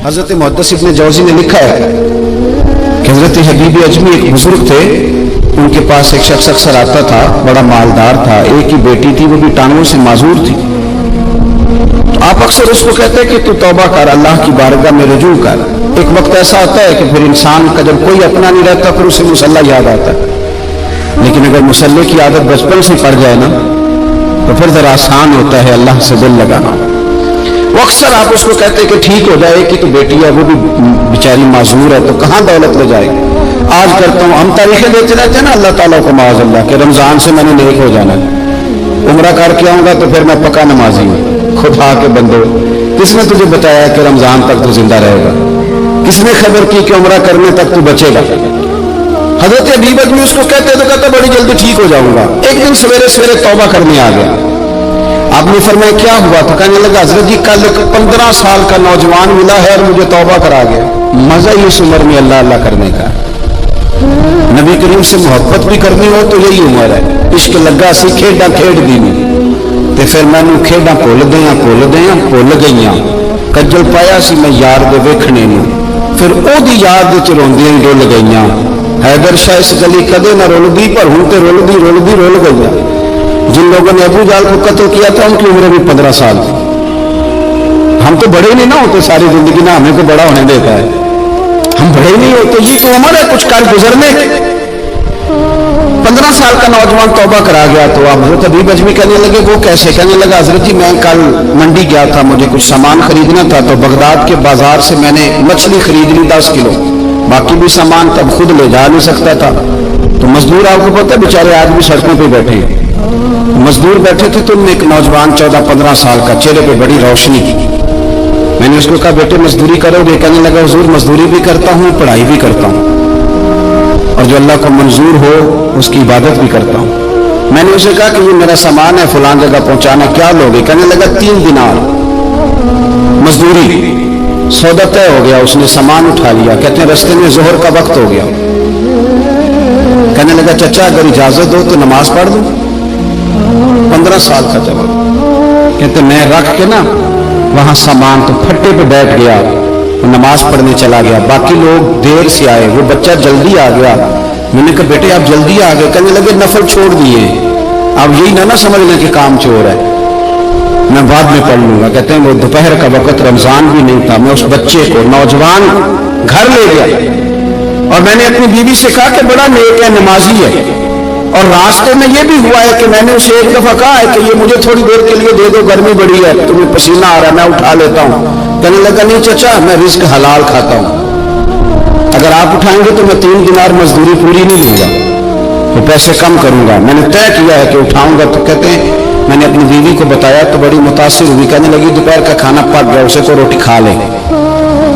حضرت محدث ابن جوزی نے لکھا ہے کہ حضرت حبیب اجمی ایک بزرگ تھے، ان کے پاس ایک شخص اکثر آتا تھا، بڑا مالدار تھا، ایک ہی بیٹی تھی، وہ بھی ٹانگوں سے معذور تھی۔ تو آپ اکثر اس کو کہتے کہ تو توبہ کر، اللہ کی بارگاہ میں رجوع کر۔ ایک وقت ایسا آتا ہے کہ پھر انسان کا جب کوئی اپنا نہیں رہتا پھر اسے مصلی یاد آتا ہے، لیکن اگر مصلی کی عادت بچپن سے پڑ جائے نا تو پھر ذرا آسان ہوتا ہے اللہ سے دل لگانا۔ وہ اکثر آپ اس کو کہتے کہ ٹھیک ہو جائے کہ تو بیٹی ہے، وہ بھی بیچاری معذور ہے، تو کہاں دولت لے جائے گی۔ آج کرتا ہوں، ہم تاریخیں دیتے رہتے ہیں نا اللہ تعالیٰ کو معاذ اللہ کہ رمضان سے میں نے نیک ہو جانا ہے، عمرہ کر کے آؤں گا تو پھر میں پکا نمازی ہوں۔ خدا کے بندو، کس نے تجھے بتایا کہ رمضان تک تو زندہ رہے گا؟ کس نے خبر کی کہ عمرہ کرنے تک تو بچے گا؟ حضرت حبیب اجمی اس کو کہتے تو کہتا بڑی جلدی ٹھیک ہو جاؤں گا۔ ایک دن سویرے سویرے توبہ کرنے آ گیا۔ آپ نے فرمایا کیا ہوا؟ تو کہنے لگا حضرت جی کل 15 سال کا نوجوان ملا ہے اور مجھے توبہ کرا گیا۔ مزہ ہی اس عمر میں اللہ اللہ کرنے کا، نبی کریم سے محبت بھی کرنی ہو تو یہی عمر ہے۔ عشق لگا سی کھیڈاں کھیڈ دی تے پھر مینوں کھیڈاں بھول گئیاں، کجل پایا سی میں یار دے ویکھنے نوں، پھر او دی یاد وچ روندیاں ڈل گئیاں۔ حیدر شاہ اس گلی کدے نہ رلدی، پر ہن تے رل گئیاں۔ جن لوگوں نے ابو جہل کو قتل کیا تھا ان کی عمر بھی 15 سال تھی۔ ہم تو بڑے نہیں نہ ہوتے ساری زندگی، نہ ہمیں کو بڑا ہونے دیتا ہے، ہم بڑے نہیں ہوتے، یہ تو عمر ہے کچھ کر گزرنے۔ 15 سال کا نوجوان توبہ کرا گیا۔ تو آپ حضرت حبیب اجمی کہنے لگے وہ کیسے؟ کہنے لگا حضرت جی میں کل منڈی گیا تھا، مجھے کچھ سامان خریدنا تھا، تو بغداد کے بازار سے میں نے مچھلی خرید لی 10 کلو، باقی بھی سامان تب خود لے جا نہیں سکتا تھا۔ تو مزدور آپ کو پتہ بیچارے آج بھی سڑکوں پہ بیٹھے ہیں، مزدور بیٹھے تھے تو ان میں ایک نوجوان 14-15 سال کا، چہرے پہ بڑی روشنی تھی۔ میں نے اس کو کہا بیٹے مزدوری کرو گے؟ کہنے لگا حضور مزدوری بھی کرتا ہوں، پڑھائی بھی کرتا ہوں، اور جو اللہ کو منظور ہو اس کی عبادت بھی کرتا ہوں۔ میں نے اسے کہا کہ یہ میرا سامان ہے فلان جگہ پہنچانا، کیا لوگے؟ کہنے لگا 3 دینار مزدوری۔ سودا طے ہو گیا، اس نے سامان اٹھا لیا۔ کہتے ہیں رستے میں ظہر کا وقت ہو گیا، کہنے لگا چچا اگر اجازت دو تو نماز پڑھ دوں۔ 15 سال کا جواب، کہتے میں رکھ کے نا وہاں سامان تو پھٹے پہ بیٹھ گیا، نماز پڑھنے چلا گیا۔ باقی لوگ دیر سے آئے، وہ بچہ جلدی آ گیا۔ میں نے کہا بیٹے آپ جلدی آ گئے؟ کہنے لگے نفل چھوڑ دیے، آپ یہی نہ سمجھ لیں کہ کام چور ہے، میں بعد میں پڑھ لوں گا۔ کہتے ہیں وہ دوپہر کا وقت، رمضان بھی نہیں تھا، میں اس بچے کو نوجوان گھر لے گیا اور میں نے اپنی بیوی سے کہا کہ بڑا نیک ہے، نمازی ہے، اور راستے میں یہ بھی ہوا ہے کہ میں نے اسے ایک دفعہ کہا ہے کہ یہ مجھے تھوڑی دیر کے لیے دے دو، گرمی بڑی ہے، تمہیں پسینہ آ رہا ہے، میں اٹھا لیتا ہوں۔ کہنے لگا نہیں چچا میں رزق حلال کھاتا ہوں، اگر آپ اٹھائیں گے تو میں 3 دینار مزدوری پوری نہیں دوں گا، تو پیسے کم کروں گا، میں نے طے کیا ہے کہ اٹھاؤں گا۔ تو کہتے ہیں میں نے اپنی بیوی کو بتایا تو بڑی متاثر ہوئی، کہنے لگی دوپہر کا کھانا پک گیا، اسے کو روٹی کھا لے۔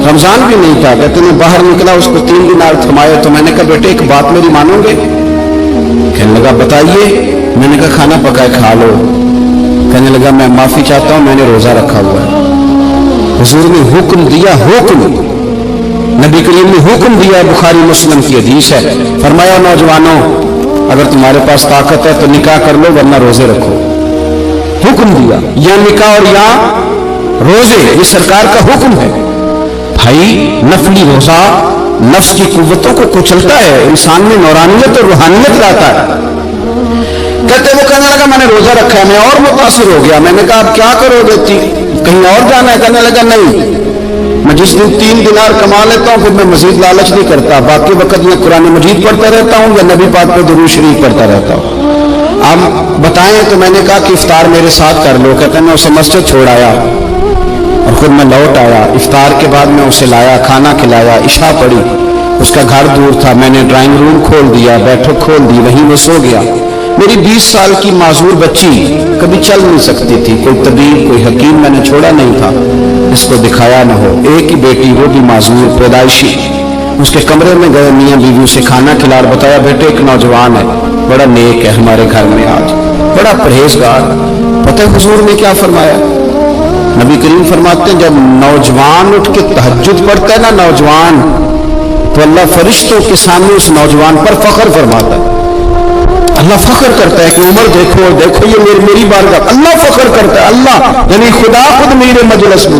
رمضان بھی نہیں تھا، کہتے ہیں باہر نکلا، اس کو 3 دینار تھمائے۔ تو میں نے کہا بیٹے ایک بات میری مانو گے؟ کہنے لگا بتائیے۔ میں نے کہا کھانا پکائے کھا لو۔ کہنے لگا میں معافی چاہتا ہوں، میں نے روزہ رکھا ہوا ہے۔ حضور نے حکم دیا، حکم نبی کریم نے حکم دیا، بخاری مسلم کی حدیث ہے، فرمایا نوجوانوں اگر تمہارے پاس طاقت ہے تو نکاح کر لو ورنہ روزے رکھو۔ حکم دیا، یا نکاح اور یا روزے، یہ سرکار کا حکم ہے۔ بھائی نفلی روزہ نفس کی قوتوں کو کچلتا ہے، انسان میں نورانیت اور روحانیت لاتا ہے۔ کہتے وہ کہنے لگا میں نے روزہ رکھا ہے، میں اور متاثر ہو گیا۔ میں نے کہا اب کیا کرو گے؟ کہیں اور جانا ہے؟ کہنے لگا نہیں، میں جس دن 3 دینار کما لیتا ہوں پھر میں مزید لالچ نہیں کرتا، باقی وقت میں قرآن مجید پڑھتا رہتا ہوں یا نبی پاک پہ درود شریف پڑھتا رہتا ہوں۔ آپ بتائیں تو میں نے کہا کہ افطار میرے ساتھ کر لو۔ کہتے ہیں میں اسے مسجد چھوڑ آیا اور خود میں لوٹ آیا۔ افطار کے بعد میں اسے لایا، کھانا کھلایا، عشاء پڑھی، اس کا گھر دور تھا، میں نے ڈرائنگ روم کھول دیا، بیٹھک کھول دی، وہیں وہ سو گیا۔ میری 20 سال کی معذور بچی کبھی چل نہیں سکتی تھی، کوئی طبیب کوئی حکیم میں نے چھوڑا نہیں تھا اس کو دکھایا نہ ہو۔ ایک ہی بیٹی، وہ بھی معذور پیدائشی، اس کے کمرے میں گئے، میاں بیوی اسے کھانا کھلا اور بتایا بیٹے ایک نوجوان ہے، بڑا نیک ہے ہمارے گھر میں، آج بڑا پرہیزگار۔ پتہ ہے حضور نے کیا فرمایا؟ نبی کریم فرماتے ہیں جب نوجوان اٹھ کے تہجد پڑھتا ہے نا نوجوان، تو اللہ فرشتوں کے سامنے اس نوجوان پر فخر فرماتا ہے۔ اللہ فخر کرتا ہے کہ عمر دیکھو دیکھو یہ میری بارگاہ، اللہ فخر کرتا ہے، اللہ یعنی خدا خود میرے مجلس میں،